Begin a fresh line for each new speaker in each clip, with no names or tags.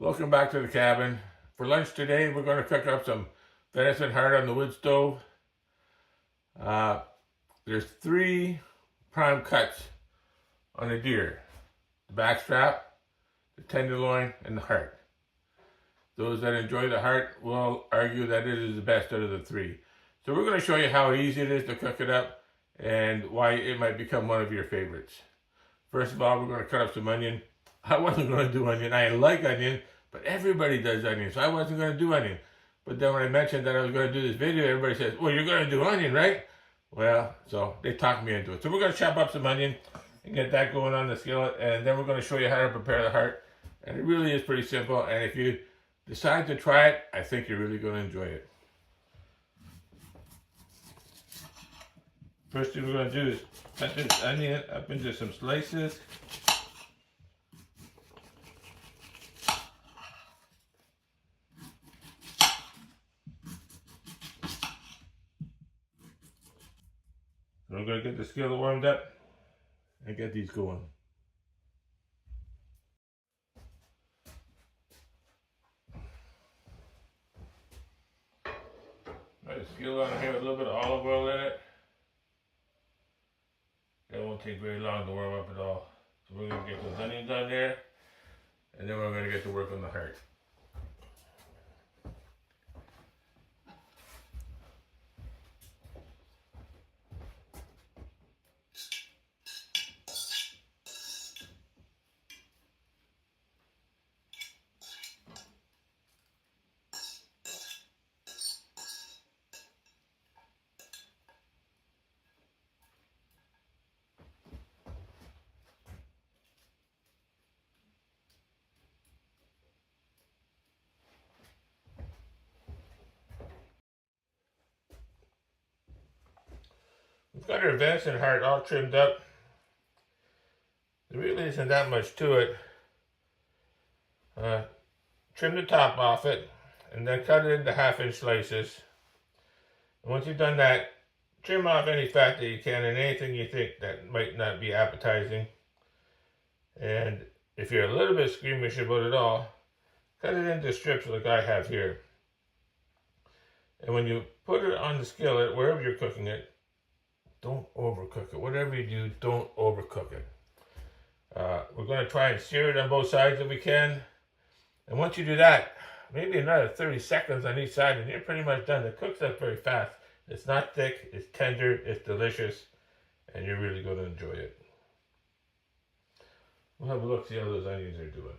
Welcome back to the cabin. For lunch today, we're going to cook up some venison heart on the wood stove. There's 3 prime cuts on a deer: the back strap, the tenderloin, and the heart. Those that enjoy the heart will argue that it is the best out of the 3. So we're going to show you how easy it is to cook it up and why it might become one of your favorites. First of all, we're going to cut up some onion. I wasn't going to do onion. I like onion, but everybody does onion, so I wasn't going to do onion. But then when I mentioned that I was going to do this video, everybody says, well, you're going to do onion, right? Well, so they talked me into it. So we're going to chop up some onion and get that going on the skillet, and then we're going to show you how to prepare the heart. And it really is pretty simple, and if you decide to try it, I think you're really going to enjoy it. First thing we're going to do is cut this onion up into some slices. We're going to get the skillet warmed up and get these going. Got the skillet on here with a little bit of olive oil in it. That won't take very long to warm up at all. So we're going to get those onions on there, and then we're going to get to work on the heart. We've got our venison heart all trimmed up. There really isn't that much to it. Trim the top off it and then cut it into 1/2-inch slices. And once you've done that, trim off any fat that you can and anything you think that might not be appetizing. And if you're a little bit squeamish about it all, cut it into strips like I have here. And when you put it on the skillet, wherever you're cooking it, don't overcook it. Whatever you do, don't overcook it. We're going to try and sear it on both sides if we can. And once you do that, maybe another 30 seconds on each side and you're pretty much done. It cooks up very fast. It's not thick, it's tender, it's delicious, and you're really going to enjoy it. We'll have a look, see how those onions are doing.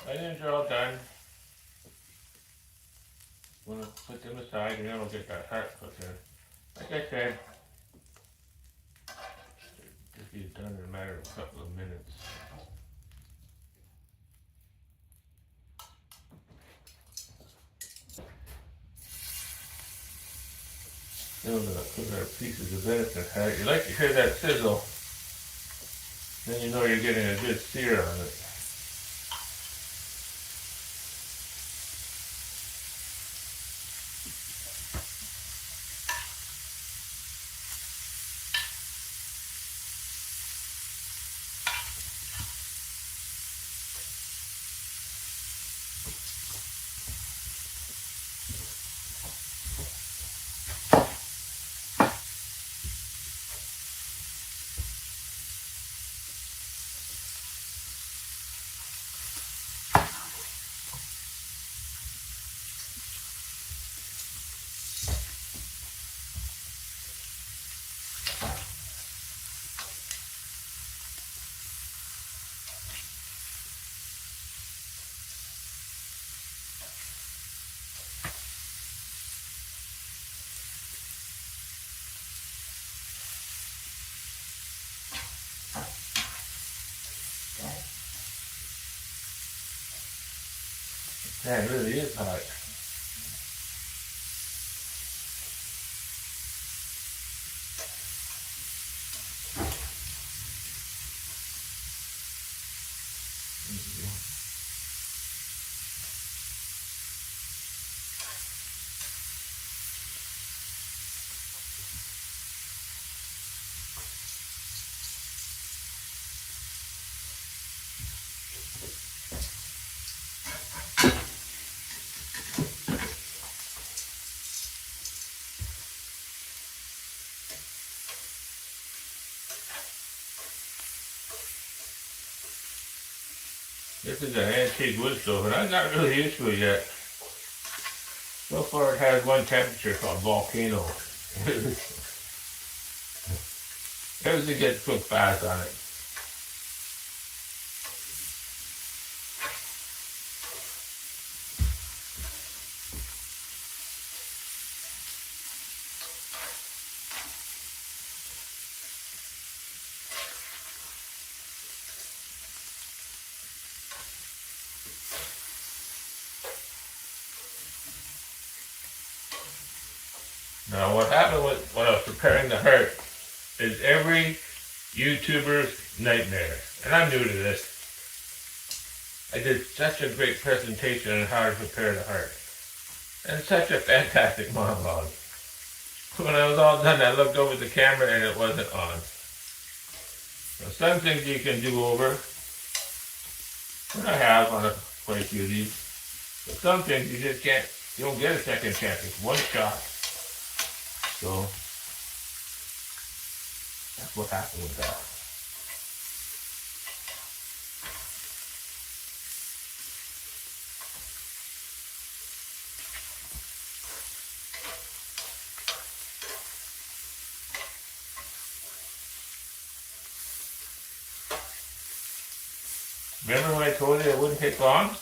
Onions are all done. I'm going to put them aside and then we'll get that heart cooked in. Like I said, this is done in a matter of a couple of minutes. Then we're going to cook our pieces of venison heart. You like to hear that sizzle, then you know you're getting a good sear on it. Man, it really is hot. This is an antique wood stove, and I'm not really used to it yet. So far, it has one temperature called volcano. Everything gets cooked fast on it. Now, what happened when I was preparing the heart is every YouTuber's nightmare. And I'm new to this. I did such a great presentation on how to prepare the heart. And such a fantastic monologue. When I was all done, I looked over the camera and it wasn't on. Now, some things you can do over. And I have on quite a few of these. But some things you just can't, you don't get a second chance. It's one shot. So, that's what happened with that. Remember when I told you it wouldn't take long?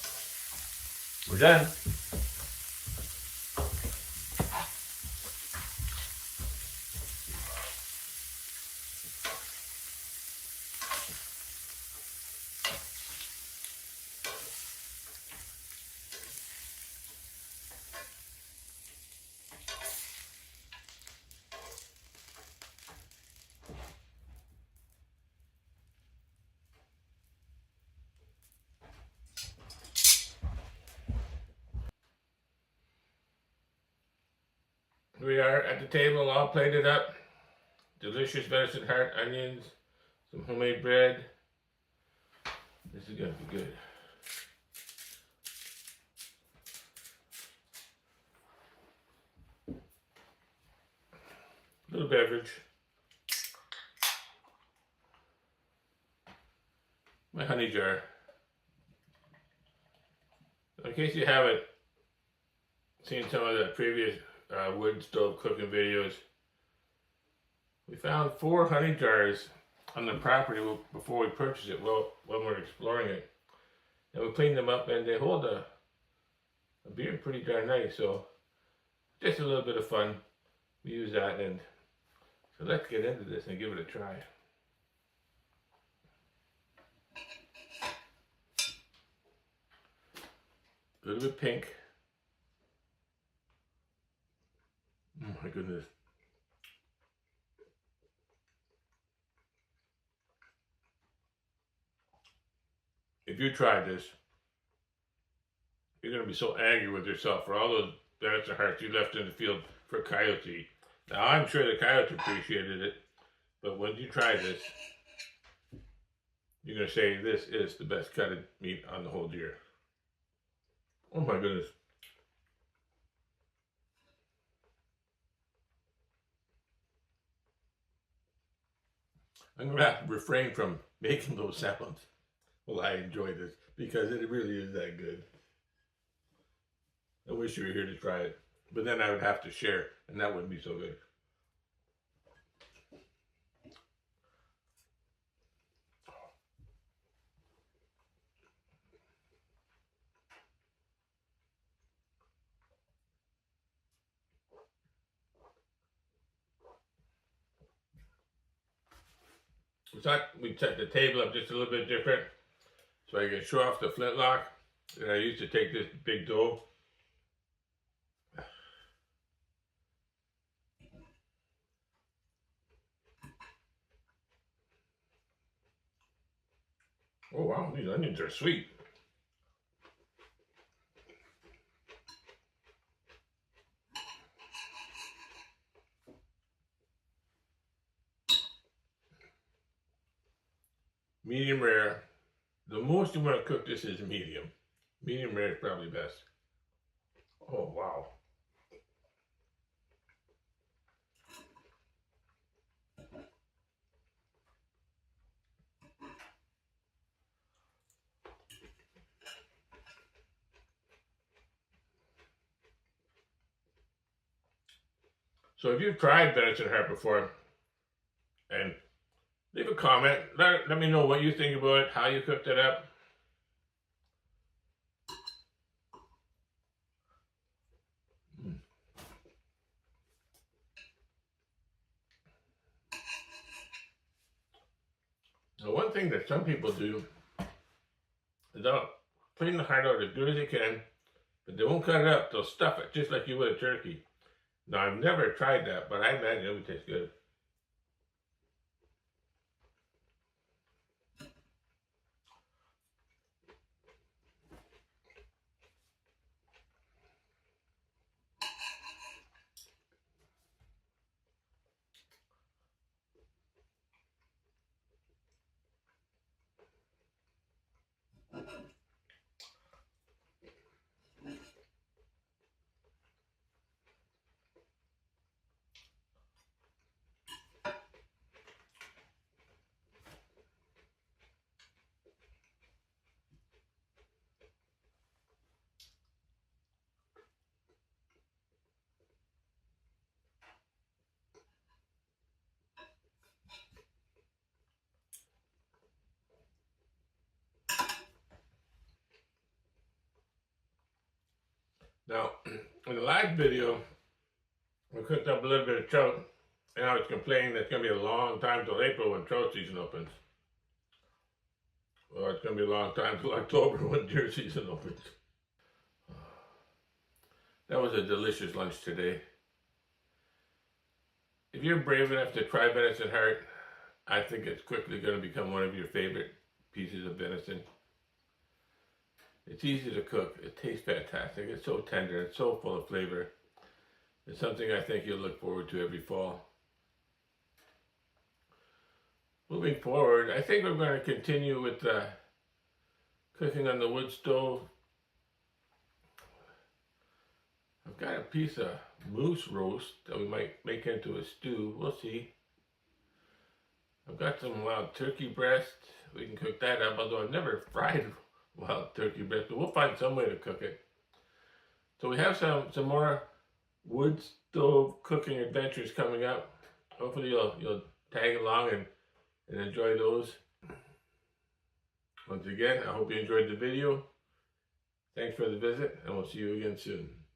We're done. We are at the table, all plated up. Delicious venison heart, onions, some homemade bread. This is gonna be good. Little beverage. My honey jar. In case you haven't seen some of the previous wood stove cooking videos, we found 4 honey jars on the property before we purchased it, well, when we were exploring it. And we cleaned them up and they hold a beer pretty darn nice, so just a little bit of fun. We use that, and so let's get into this and give it a try. A little bit pink. Oh my goodness. If you try this, you're going to be so angry with yourself for all those venison hearts you left in the field for coyote. Now, I'm sure the coyote appreciated it, but when you try this, you're going to say this is the best cut of meat on the whole deer. Oh my goodness. I'm going to have to refrain from making those sounds while I enjoy this, because it really is that good. I wish you were here to try it, but then I would have to share, and that wouldn't be so good. We set the table up just a little bit different so I can show off the Flintlock. And I used to take this big dough. Oh wow, these onions are sweet. Medium rare. The most you want to cook this is medium. Medium rare is probably best. Oh wow. So if you've tried venison heart before, and leave a comment, let me know what you think about it, how you cooked it up. Now, one thing that some people do is they'll clean the heart out as good as they can, but they won't cut it up. They'll stuff it just like you would a turkey. Now, I've never tried that, but I imagine it would taste good. Now, in the last video, we cooked up a little bit of trout, and I was complaining that it's going to be a long time till April when trout season opens. Well, it's going to be a long time till October when deer season opens. That was a delicious lunch today. If you're brave enough to try venison heart, I think it's quickly going to become one of your favorite pieces of venison. It's easy to cook. It tastes fantastic. It's so tender. It's so full of flavor. It's something I think you'll look forward to every fall. Moving forward, I think we're going to continue with cooking on the wood stove. I've got a piece of moose roast that we might make into a stew. We'll see. I've got some wild turkey breast. We can cook that up, although I've never fried wild turkey breast, but we'll find some way to cook it. So we have some more wood stove cooking adventures coming up. Hopefully you'll tag along and enjoy those. Once again, I hope you enjoyed the video. Thanks for the visit, and we'll see you again soon.